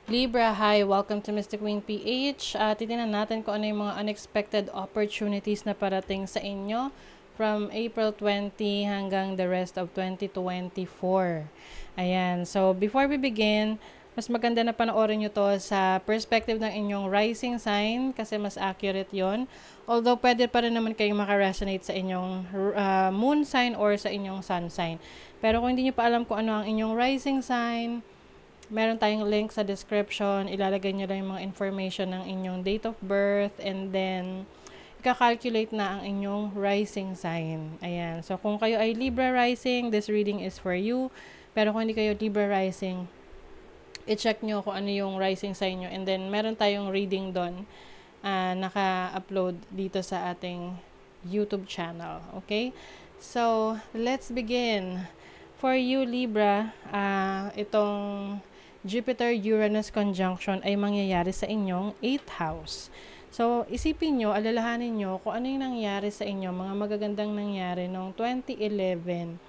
Libra, hi! Welcome to Mystic Wing PH. Titingnan natin kung ano yung mga unexpected opportunities na parating sa inyo from April 20 hanggang the rest of 2024. Ayan. So, before we begin, mas maganda na panoorin nyo to sa perspective ng inyong rising sign kasi mas accurate yon. Although, pwede pa rin naman kayong makaresonate sa inyong moon sign or sa inyong sun sign. Pero kung hindi nyo pa alam kung ano ang inyong rising sign, meron tayong link sa description. Ilalagay nyo lang yung mga information ng inyong date of birth and then ika-calculate na ang inyong rising sign. Ayan. So, kung kayo ay Libra rising, this reading is for you. Pero kung hindi kayo Libra rising, i-check nyo kung ano yung rising sign nyo. And then, meron tayong reading doon naka-upload dito sa ating YouTube channel. Okay? So, let's begin. For you, Libra, itong Jupiter-Uranus conjunction ay mangyayari sa inyong 8th house. So, isipin nyo, alalahanin nyo kung ano yung nangyari sa inyo, mga magagandang nangyari noong 2011.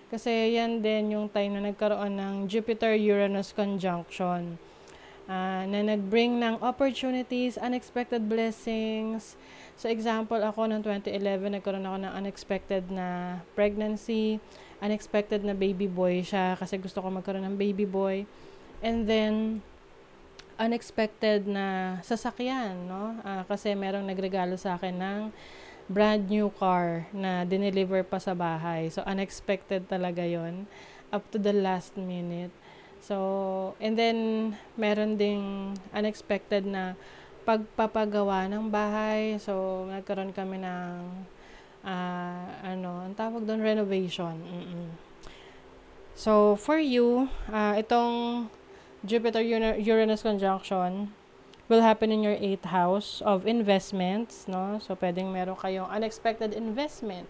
Kasi yan din yung time na nagkaroon ng Jupiter-Uranus conjunction na nag-bring ng opportunities, unexpected blessings. So, example ako ng 2011, nagkaroon ako ng unexpected na pregnancy, unexpected na baby boy siya kasi gusto ko magkaroon ng baby boy. And then, unexpected na sasakyan, no? Kasi merong nagregalo sa akin ng brand new car na dineliver pa sa bahay. So, unexpected talaga yon up to the last minute. So, and then, meron ding unexpected na pagpapagawa ng bahay. So, nagkaroon kami ng, ang tawag doon, renovation. So, for you, itong Jupiter-Uranus conjunction will happen in your 8th house of investments, no? So, pwedeng meron kayong unexpected investment.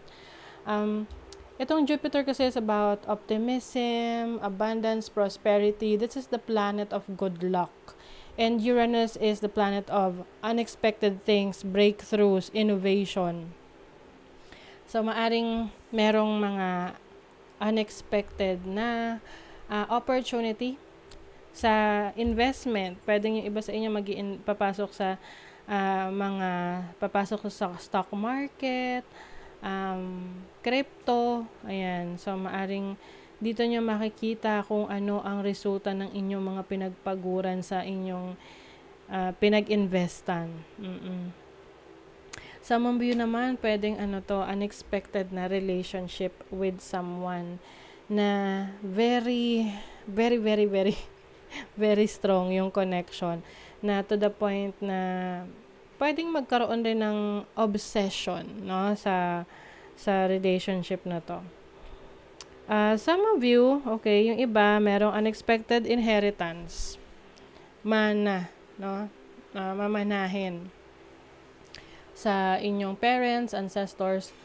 Itong Jupiter kasi is about optimism, abundance, prosperity. This is the planet of good luck. And Uranus is the planet of unexpected things, breakthroughs, innovation. So, maaring merong mga unexpected na opportunity sa investment. Pwedeng yung iba sa inyo papasok sa papasok sa stock market, crypto, ayan. So, maaring dito nyo makikita kung ano ang resulta ng inyong mga pinagpaguran sa inyong pinag-investan. Some of you naman, pwedeng unexpected na relationship with someone na very, very, very, very very strong yung connection na to the point na pwedeng magkaroon din ng obsession, no, sa relationship na to. Some of you, okay, yung iba merong unexpected inheritance, mana, no, mamanahin sa inyong parents, ancestors,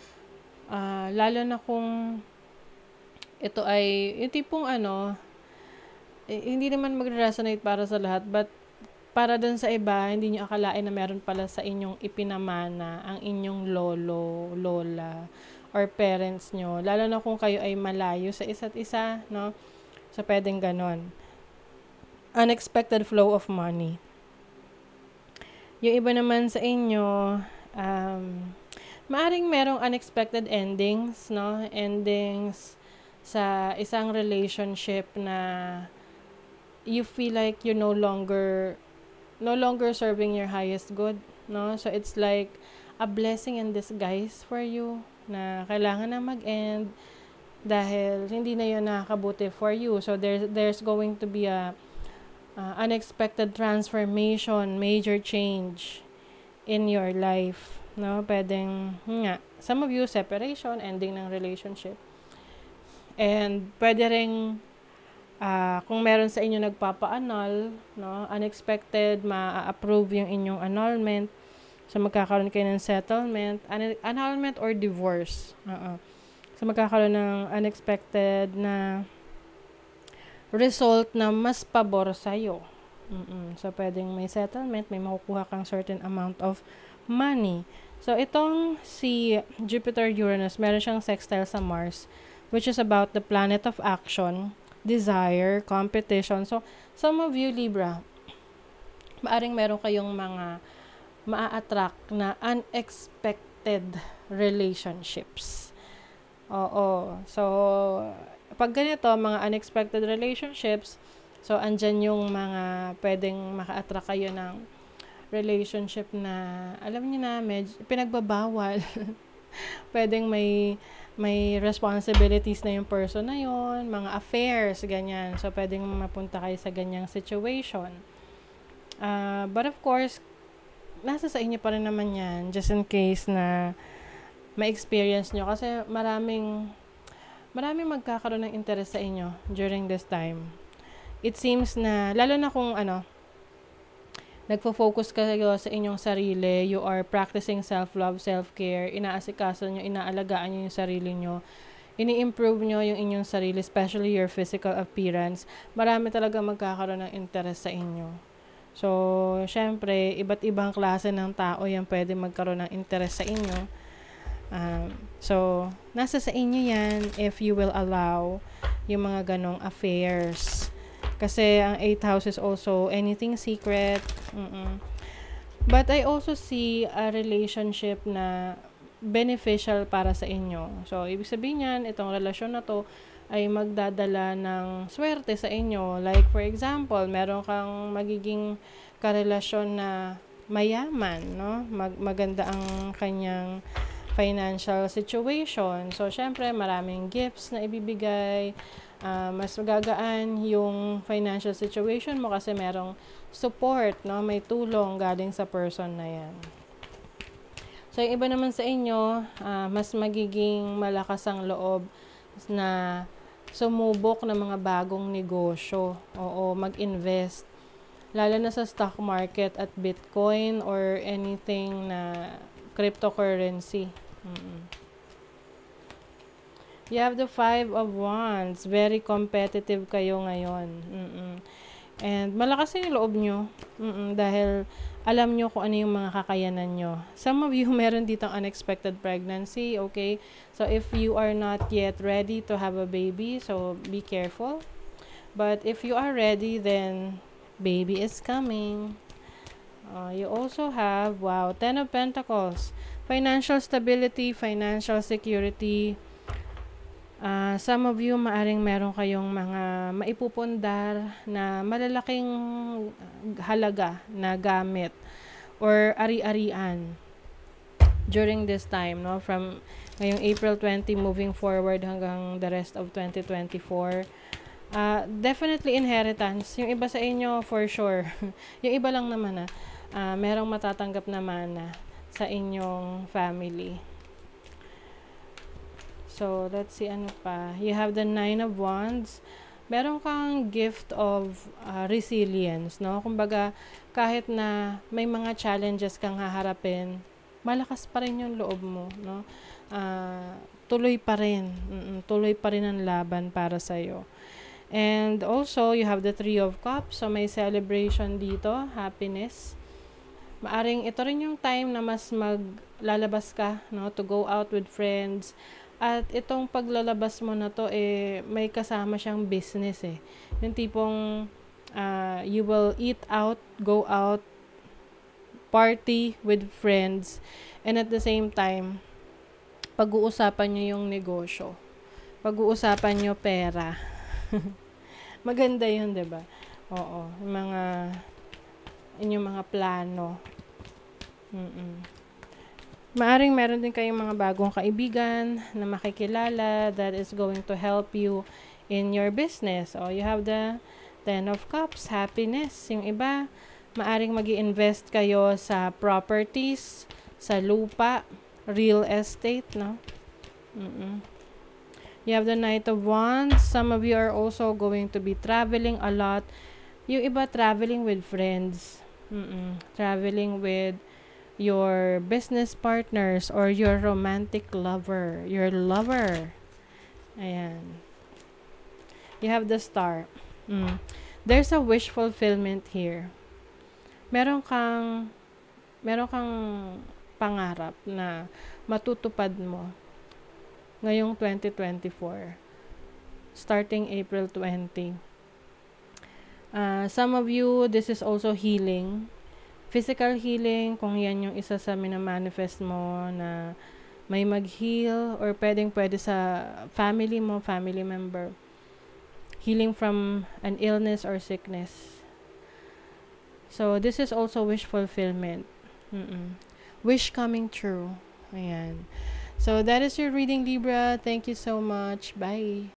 lalo na kung ito ay yung tipong hindi naman mag-resonate para sa lahat, but para dun sa iba, hindi nyo akalain na meron pala sa inyong ipinamana ang inyong lolo, lola, or parents nyo. Lalo na kung kayo ay malayo sa isa't isa, no? So, pwedeng ganon. Unexpected flow of money. Yung iba naman sa inyo, maaring merong unexpected endings, no? Endings sa isang relationship na you feel like you're no longer serving your highest good, no? So, it's like a blessing in disguise for you na kailangan na mag-end dahil hindi na yun nakakabuti for you. So, there's going to be a unexpected transformation, major change in your life, no? Pwedeng, some of you, separation, ending ng relationship. And pwede ring kung meron sa inyo nagpapa-annul, no, unexpected, ma-approve yung inyong annulment. So, magkakaroon kayo ng settlement, annulment or divorce. So, magkakaroon ng unexpected na result na mas pabor sa'yo. So, pwedeng may settlement, may makukuha kang certain amount of money. So, itong si Jupiter-Uranus, meron siyang sextile sa Mars, which is about the planet of action, desire, competition. So, some of you, Libra, maaring meron kayong mga maa-attract na unexpected relationships. Oo. So, pag ganito, mga unexpected relationships, so andyan yung mga pwedeng maka-attract kayo ng relationship na, alam niyo na, medyo pinagbabawal. Pwedeng may responsibilities na yung person na yon, mga affairs, ganyan. So, pwedeng mapunta kayo sa ganyang situation. But of course, nasa sa inyo pa rin naman yan, just in case na ma-experience nyo. Kasi maraming magkakaroon ng interest sa inyo during this time. It seems na, lalo na kung nagfo-focus kayo sa inyong sarili, you are practicing self-love, self-care, inaasikaso nyo, inaalagaan nyo yung sarili nyo, ini-improve nyo yung inyong sarili, especially your physical appearance, marami talaga magkakaroon ng interest sa inyo. So, syempre, iba't ibang klase ng tao yan pwede magkaroon ng interest sa inyo. So, nasa sa inyo yan if you will allow yung mga ganong affairs. Kasi ang 8th house is also anything secret. But I also see a relationship na beneficial para sa inyo. So, ibig sabihin yan, itong relasyon na to ay magdadala ng swerte sa inyo. Like, for example, meron kang magiging karelasyon na mayaman, no? Maganda ang kanyang financial situation. So, syempre, maraming gifts na ibibigay. Mas magagaan yung financial situation mo kasi merong support, no? May tulong galing sa person na yan. So, yung iba naman sa inyo, mas magiging malakas ang loob na sumubok ng mga bagong negosyo. Oo, mag-invest. Lalo na sa stock market at Bitcoin or anything na cryptocurrency. You have the 5 of Wands. Very competitive kayo ngayon. And malakas yung loob nyo. Dahil alam nyo kung ano yung mga kakayanan nyo. Some of you meron ditong unexpected pregnancy, okay? So, if you are not yet ready to have a baby, so be careful. But if you are ready, then baby is coming. You also have, 10 of Pentacles. Financial stability, financial security. Some of you, maaring meron kayong mga maipupundar na malalaking halaga na gamit or ari-arian during this time, no? From ngayong April 20 moving forward hanggang the rest of 2024. Definitely inheritance. Yung iba sa inyo, for sure. Yung iba lang naman, merong matatanggap naman sa inyong family. So, let's see ano pa. You have the 9 of Wands. Meron kang gift of resilience, no? Kumbaga, kahit na may mga challenges kang haharapin, malakas pa rin yung loob mo, no? Tuloy pa rin. Tuloy pa rin ang laban para sa'yo. And also, you have the 3 of Cups. So, may celebration dito. Happiness. Maaring ito rin yung time na mas maglalabas ka, no? To go out with friends. At itong paglalabas mo na to, may kasama siyang business, Yung tipong, you will eat out, go out, party with friends, and at the same time, pag-uusapan nyo yung negosyo. Pag-uusapan nyo pera. Maganda yun, diba? Oo. Inyong mga plano. Maaring meron din kayong mga bagong kaibigan na makikilala that is going to help you in your business. O, you have the 10 of Cups, happiness. Yung iba, maaring mag-i-invest kayo sa properties, sa lupa, real estate, no? You have the Knight of Wands. Some of you are also going to be traveling a lot. Yung iba, traveling with friends. Traveling with your business partners or your romantic lover, your lover. Ayan. You have the Star. There's a wish fulfillment here. Meron kang pangarap na matutupad mo ngayong 2024. Starting April 20. Some of you, this is also healing. Physical healing, kung yan yung isa sa minamanifest mo na may mag-heal, or pwede sa family mo, family member. Healing from an illness or sickness. So, this is also wish fulfillment. Wish coming true. Ayan. So, that is your reading, Libra. Thank you so much. Bye.